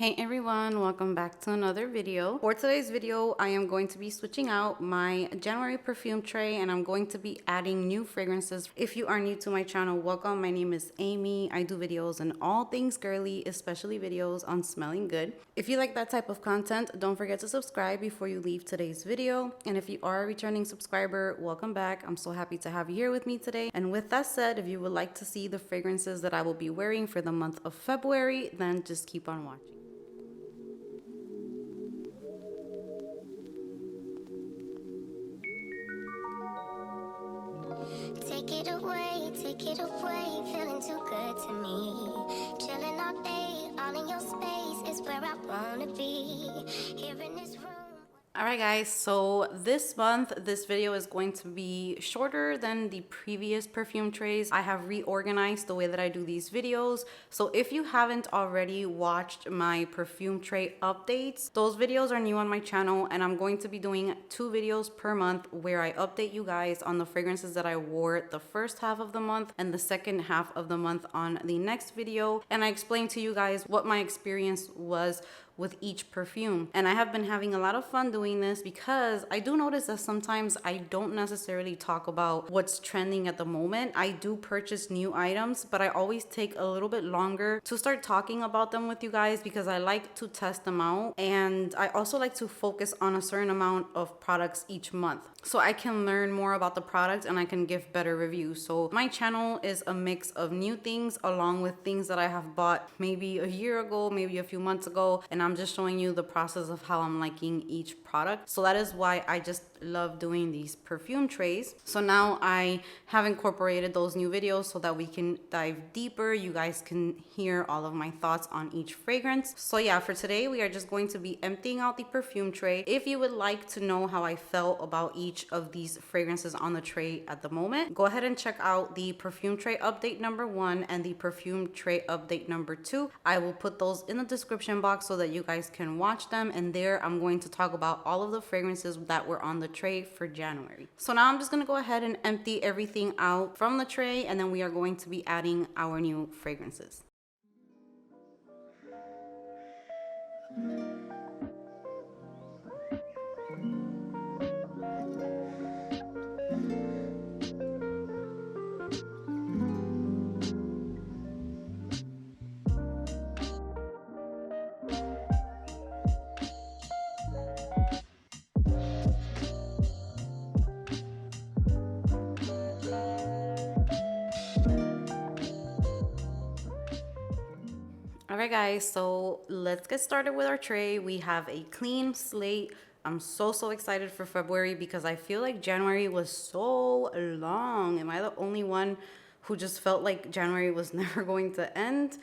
Hey everyone, welcome back to another video. For today's video, I am going to be switching out my January perfume tray and I'm going to be adding new fragrances. If you are new to my channel, welcome. My name is Amy. I do videos on all things girly, especially videos on smelling good. If you like that type of content, don't forget to subscribe before you leave today's video. And if you are a returning subscriber, welcome back. I'm so happy to have you here with me today. And with that said, if you would like to see the fragrances that I will be wearing for the month of February, then just keep on watching. Take it away, feeling too good to me. Chilling all day, all in your space is where I wanna be. Here in this room. Alright guys, so this month, this video is going to be shorter than the previous perfume trays. I have reorganized the way that I do these videos. So if you haven't already watched my perfume tray updates, those videos are new on my channel and I'm going to be doing 2 videos per month where I update you guys on the fragrances that I wore the first half of the month and the second half of the month on the next video. And I explain to you guys what my experience was with each perfume. And I have been having a lot of fun doing this because I do notice that sometimes I don't necessarily talk about what's trending at the moment. I do purchase new items, but I always take a little bit longer to start talking about them with you guys because I like to test them out. And I also like to focus on a certain amount of products each month so I can learn more about the product and I can give better reviews. So my channel is a mix of new things along with things that I have bought maybe a year ago, maybe a few months ago, and I'm just showing you the process of how I'm liking each product. So that is why I just love doing these perfume trays. So now I have incorporated those new videos so that we can dive deeper. You guys can hear all of my thoughts on each fragrance. So yeah, for today we are just going to be emptying out the perfume tray. If you would like to know how I felt about each of these fragrances on the tray at the moment, go ahead and check out the perfume tray update number 1 and the perfume tray update number 2. I will put those in the description box so that you guys can watch them, and there I'm going to talk about all of the fragrances that were on the tray for January. So now I'm just going to go ahead and empty everything out from the tray, and then we are going to be adding our new fragrances. Alright guys, so let's get started with our tray. We have a clean slate. I'm so excited for February because I feel like January was so long. Am I the only one who just felt like January was never going to end?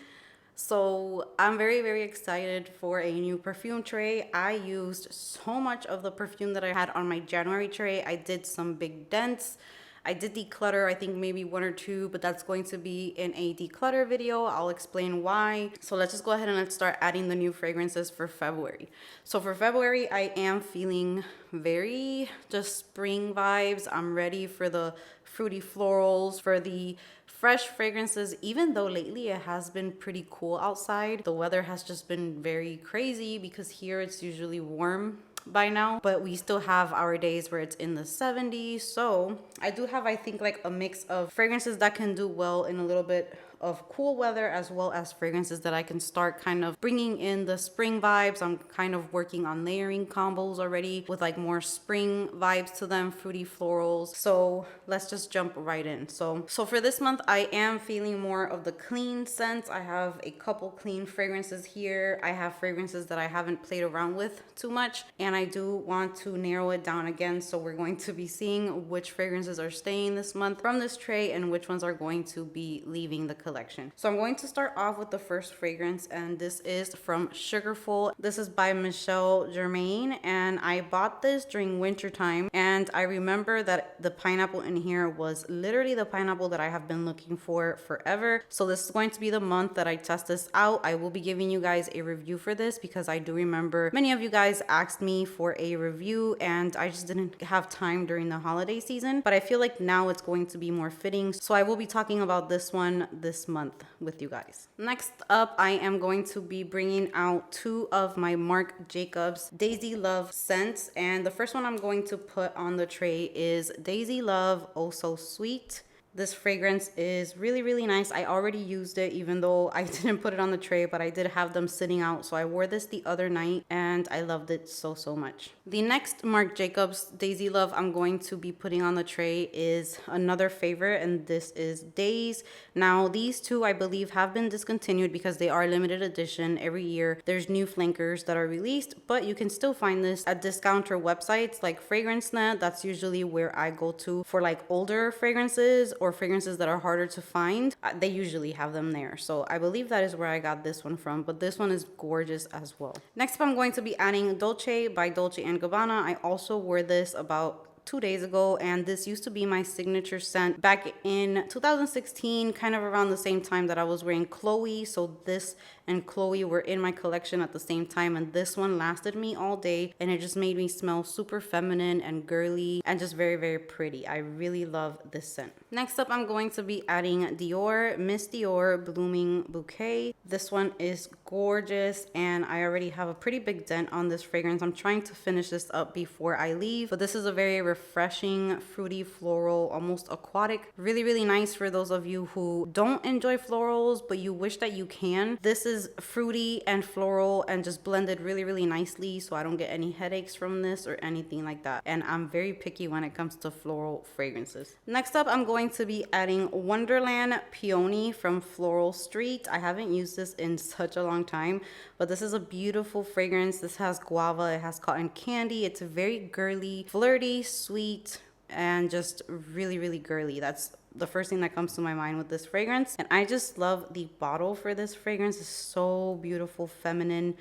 So I'm very excited for a new perfume tray. I used so much of the perfume that I had on my January tray. I did some big dents. I did declutter, I think maybe 1 or 2, but that's going to be in a declutter video. I'll explain why. So let's just go ahead and let's start adding the new fragrances for February. So for February, I am feeling very just spring vibes. I'm ready for the fruity florals, for the fresh fragrances, even though lately it has been pretty cool outside. The weather has just been very crazy because here it's usually warm by now, but we still have our days where it's in the 70s. So I do have, I think, like a mix of fragrances that can do well in a little bit of cool weather, as well as fragrances that I can start kind of bringing in the spring vibes. I'm kind of working on layering combos already with like more spring vibes to them, fruity florals. So let's just jump right in. So for this month, I am feeling more of the clean scents. I have a couple clean fragrances here. I have fragrances that I haven't played around with too much, and I do want to narrow it down again. So we're going to be seeing which fragrances are staying this month from this tray and which ones are going to be leaving the collection. So I'm going to start off with the first fragrance, and this is from Sugarful. This is by Michelle Germain, and I bought this during winter time, and I remember that the pineapple in here was literally the pineapple that I have been looking for forever. So this is going to be the month that I test this out. I will be giving you guys a review for this because I do remember many of you guys asked me for a review and I just didn't have time during the holiday season, but I feel like now it's going to be more fitting. So I will be talking about this one this this month with you guys. Next up, I am going to be bringing out 2 of my Marc Jacobs Daisy Love scents. And the first one I'm going to put on the tray is Daisy Love Oh So Sweet. This fragrance is really, really nice. I already used it even though I didn't put it on the tray, but I did have them sitting out. So I wore this the other night and I loved it so, so much. The next Marc Jacobs Daisy Love I'm going to be putting on the tray is another favorite, and this is Days. Now, these 2 I believe have been discontinued because they are limited edition. Every year there's new flankers that are released, but you can still find this at discounter websites like FragranceNet. That's usually where I go to for like older fragrances or fragrances that are harder to find. They usually have them there. So I believe that is where I got this one from, but this one is gorgeous as well. Next up, I'm going to be adding Dolce by Dolce & Gabbana. I also wore this about 2 days ago, and this used to be my signature scent back in 2016, kind of around the same time that I was wearing Chloe. So this and Chloe were in my collection at the same time, and this one lasted me all day, and it just made me smell super feminine and girly and just very, very pretty. I really love this scent. Next up, I'm going to be adding Dior Miss Dior Blooming Bouquet. This one is gorgeous, and I already have a pretty big dent on this fragrance. I'm trying to finish this up before I leave, but this is a very refreshing, fruity, floral, almost aquatic. Really, really nice for those of you who don't enjoy florals, but you wish that you can. This is fruity and floral and just blended really, really nicely, so I don't get any headaches from this or anything like that. And I'm very picky when it comes to floral fragrances. Next up, I'm going to be adding Wonderland Peony from Floral Street. I haven't used this in such a long time, but this is a beautiful fragrance. This has guava, it has cotton candy. It's very girly, flirty, sweet, and just really, really girly. That's the first thing that comes to my mind with this fragrance. And I just love the bottle for this fragrance. It's so beautiful, feminine,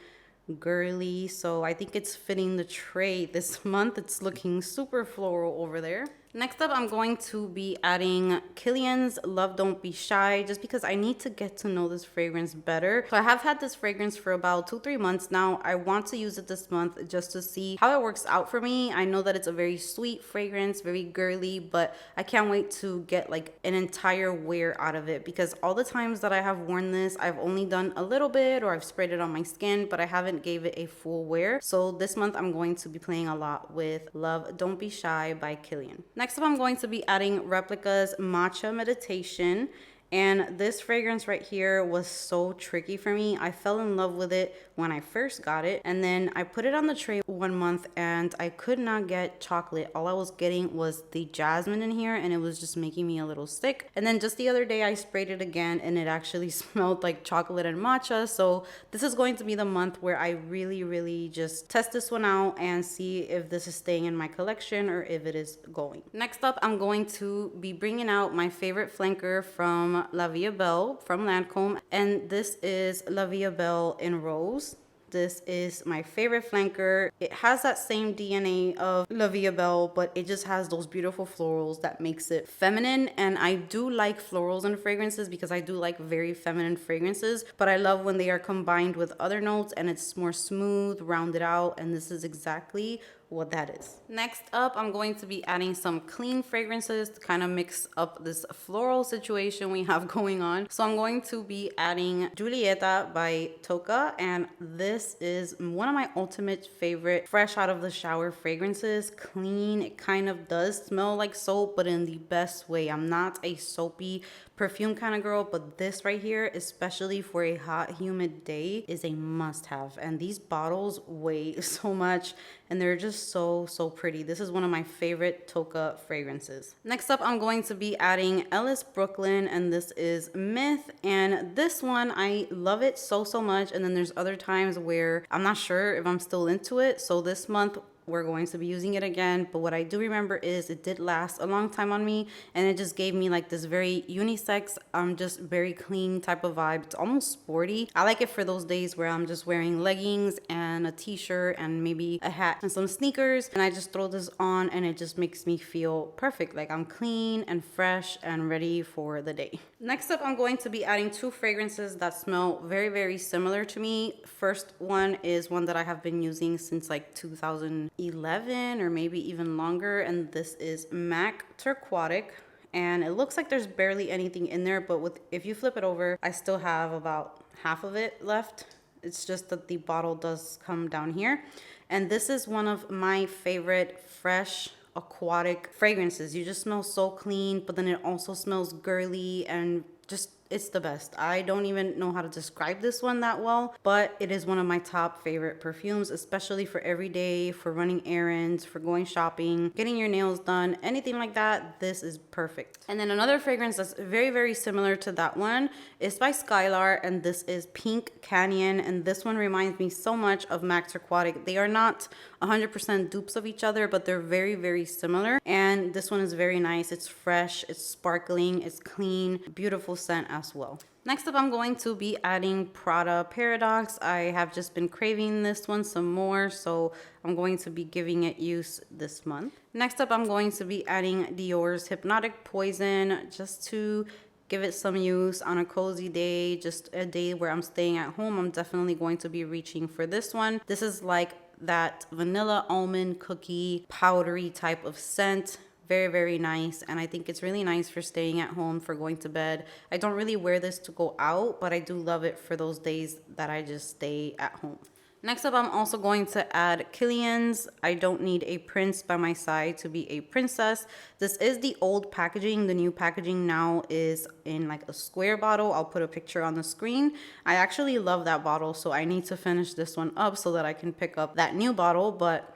girly. So I think it's fitting the tray this month. It's looking super floral over there. Next up, I'm going to be adding Kilian's Love Don't Be Shy, just because I need to get to know this fragrance better. So I have had this fragrance for about 2-3 months now. I want to use it this month just to see how it works out for me. I know that it's a very sweet fragrance, very girly, but I can't wait to get like an entire wear out of it, because all the times that I have worn this, I've only done a little bit or I've sprayed it on my skin, but I haven't gave it a full wear. So this month I'm going to be playing a lot with Love Don't Be Shy by Kilian. Next up, I'm going to be adding Replica's Matcha Meditation. And this fragrance right here was so tricky for me. I fell in love with it when I first got it, and then I put it on the tray 1 month and I could not get chocolate. All I was getting was the jasmine in here, and it was just making me a little sick. And then just the other day I sprayed it again and it actually smelled like chocolate and matcha. So this is going to be the month where I really just test this one out and see if this is staying in my collection or if it is going. Next up, I'm going to be bringing out my favorite flanker from La Vie Belle from Lancome, and this is La Vie Belle in Rose. This is my favorite flanker. It has that same DNA of La Vie Belle, but it just has those beautiful florals that makes it feminine. And I do like florals and fragrances because I do like very feminine fragrances, but I love when they are combined with other notes and it's more smooth, rounded out, and this is exactly what that is. Next up, I'm going to be adding some clean fragrances to kind of mix up this floral situation we have going on. So I'm going to be adding Giulietta by Tocca, and this is one of my ultimate favorite fresh out of the shower fragrances. Clean, it kind of does smell like soap, but in the best way. I'm not a soapy perfume kind of girl, but this right here, especially for a hot, humid day, is a must-have. And these bottles weigh so much, and they're just so pretty. This is one of my favorite Tocca fragrances. Next up, I'm going to be adding Ellis Brooklyn, and this is Myth. And this one, I love it so much. And then there's other times where I'm not sure if I'm still into it. So this month, we're going to be using it again, but what I do remember is it did last a long time on me, and it just gave me like this very unisex, just very clean type of vibe. It's almost sporty. I like it for those days where I'm just wearing leggings and a t-shirt and maybe a hat and some sneakers, and I just throw this on and it just makes me feel perfect. Like I'm clean and fresh and ready for the day. Next up, I'm going to be adding 2 fragrances that smell very similar to me. First one is one that I have been using since like 2011 or maybe even longer, and this is MAC Turquotic. and it looks like there's barely anything in there, but if you flip it over, I still have about half of it left. It's just that the bottle does come down here. And this is one of my favorite fresh aquatic fragrances. You just smell so clean, but then it also smells girly and just, it's the best. I don't even know how to describe this one that well, but it is one of my top favorite perfumes, especially for every day, for running errands, for going shopping, getting your nails done, anything like that. This is perfect. And then another fragrance that's very, very similar to that one is by Skylar, and this is Pink Canyon. And this one reminds me so much of Max Aquatic. They are not 100% dupes of each other, but they're very, very similar. And this one is very nice. It's fresh, it's sparkling, it's clean, beautiful scent as well. Next up, I'm going to be adding Prada Paradox. I have just been craving this one some more, so I'm going to be giving it use this month. Next up, I'm going to be adding Dior's Hypnotic Poison, just to give it some use on a cozy day, just a day where I'm staying at home. I'm definitely going to be reaching for this one. This is like that vanilla almond cookie powdery type of scent. Very, very nice. And I think it's really nice for staying at home, for going to bed. I don't really wear this to go out, but I do love it for those days that I just stay at home. Next up, I'm also going to add Kilian's I Don't Need a Prince by My Side to Be a Princess. This is the old packaging. The new packaging now is in like a square bottle. I'll put a picture on the screen. I actually love that bottle, so I need to finish this one up so that I can pick up that new bottle. But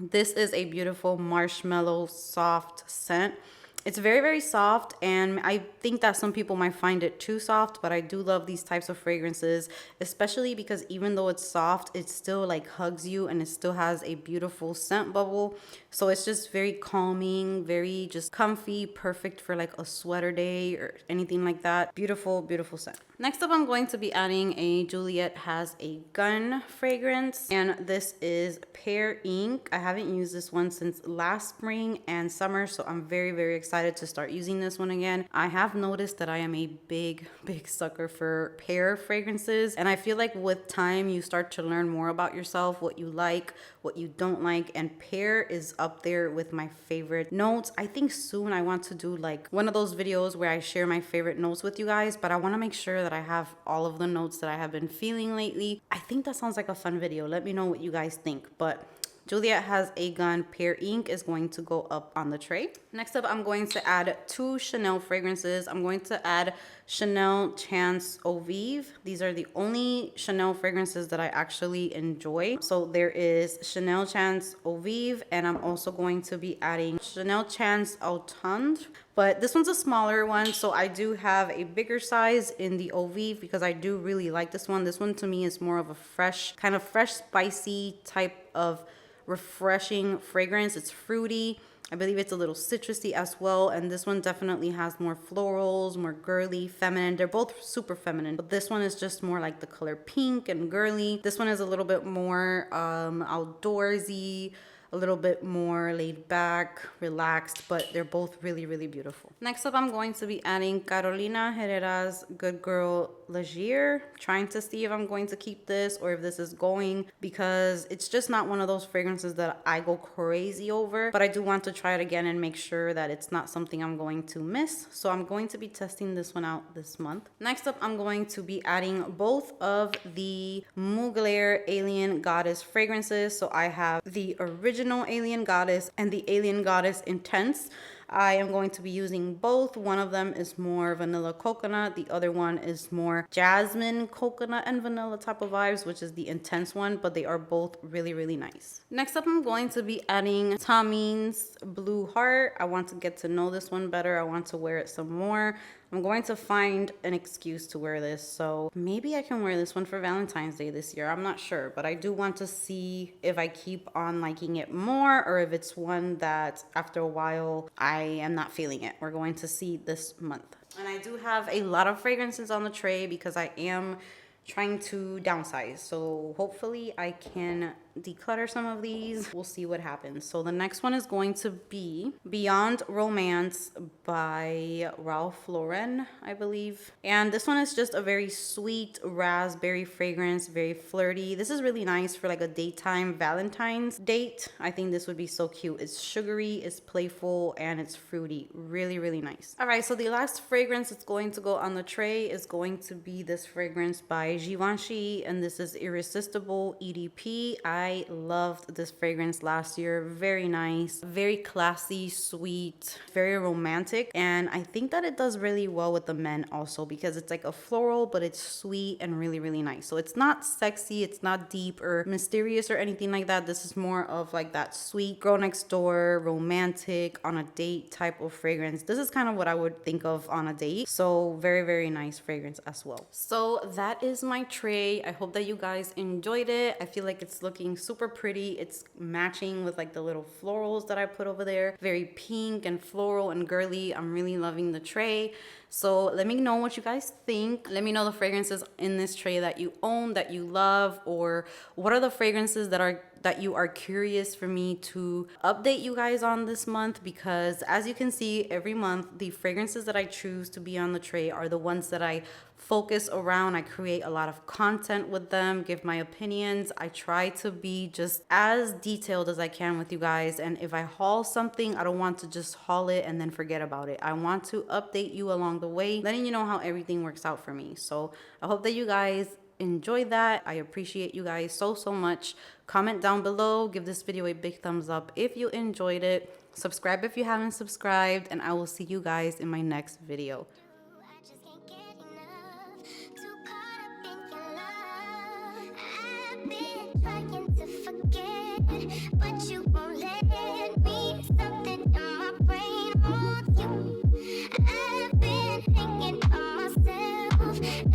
this is a beautiful marshmallow soft scent. It's very, very soft, and I think that some people might find it too soft, but I do love these types of fragrances, especially because even though it's soft, it still like hugs you and it still has a beautiful scent bubble. So it's just very calming, very just comfy, perfect for like a sweater day or anything like that. Beautiful, beautiful scent. Next up, I'm going to be adding a Juliet Has a Gun fragrance, and this is Pear Ink. I haven't used this one since last spring and summer, so I'm very, very excited to start using this one again. I have noticed that I am a big, big sucker for pear fragrances, and I feel like with time, you start to learn more about yourself, what you like, what you don't like, and pear is up there with my favorite notes. I think soon I want to do like one of those videos where I share my favorite notes with you guys, but I want to make sure that I have all of the notes that I have been feeling lately. I think that sounds like a fun video. Let me know what you guys think. But Juliet Has a Gun Pear Ink is going to go up on the tray. Next up, I'm going to add 2 Chanel fragrances. I'm going to add Chanel Chance Eau Vive. These are the only Chanel fragrances that I actually enjoy. So there is Chanel Chance Eau Vive, and I'm also going to be adding Chanel Chance Automne. But this one's a smaller one, so I do have a bigger size in the Eau Vive because I do really like this one. This one to me is more of a fresh, kind of fresh, spicy type of refreshing fragrance. It's fruity. I believe it's a little citrusy as well, and this one definitely has more florals, more girly, feminine. They're both super feminine, but this one is just more like the color pink and girly. This one is a little bit more outdoorsy, a little bit more laid back, relaxed, but they're both really, really beautiful. Next up, I'm going to be adding Carolina Herrera's Good Girl Leger. Trying to see if I'm going to keep this or if this is going, because it's just not one of those fragrances that I go crazy over, but I do want to try it again and make sure that it's not something I'm going to miss. So I'm going to be testing this one out this month. Next up, I'm going to be adding both of the Mugler Alien Goddess fragrances. So I have the original Alien Goddess and the Alien Goddess Intense. I am going to be using both. One of them is more vanilla coconut. The other one is more jasmine, coconut, and vanilla type of vibes, which is the intense one, but they are both really, really nice. Next up, I'm going to be adding Tommy's Blue Heart. I want to get to know this one better. I want to wear it some more. I'm going to find an excuse to wear this, so maybe I can wear this one for Valentine's Day this year. I'm not sure, but I do want to see if I keep on liking it more or if it's one that after a while I am not feeling it. We're going to see this month. And I do have a lot of fragrances on the tray because I am trying to downsize. So hopefully I can declutter some of these. We'll see what happens. So the next one is going to be Beyond Romance by Ralph Lauren, I believe. And this one is just a very sweet raspberry fragrance, very flirty. This is really nice for like a daytime Valentine's date. I think this would be so cute. It's sugary, it's playful, and it's fruity. Really, really nice. All right, so the last fragrance that's going to go on the tray is going to be this fragrance by Givenchy, and this is Irresistible EDP. I loved this fragrance last year. Very nice, very classy, sweet, very romantic, and I think that it does really well with the men also because it's like a floral, but it's sweet and really, really nice. So it's not sexy, it's not deep or mysterious or anything like that. This is more of like that sweet girl next door, romantic, on a date type of fragrance. This is kind of what I would think of on a date. So very, very nice fragrance as well. So that is my tray. I hope that you guys enjoyed it. I feel like it's looking super pretty. It's matching with like the little florals that I put over there. Very pink and floral and girly. I'm really loving the tray. So let me know what you guys think. Let me know the fragrances in this tray that you own, that you love, or what are the fragrances that you are curious for me to update you guys on this month, because as you can see, every month the fragrances that I choose to be on the tray are the ones that I focus around. I create a lot of content with them, give my opinions. I try to be just as detailed as I can with you guys, and if I haul something, I don't want to just haul it and then forget about it. I want to update you along the way, letting you know how everything works out for me. So I hope that you guys enjoy that. I appreciate you guys so much. Comment down below, give this video a big thumbs up if you enjoyed it, subscribe if you haven't subscribed, and I will see you guys in my next video. I just can't get enough. Too caught up in your love. I've been trying to forget, but you won't let me. Something in my brain wants you. I've been hanging on myself.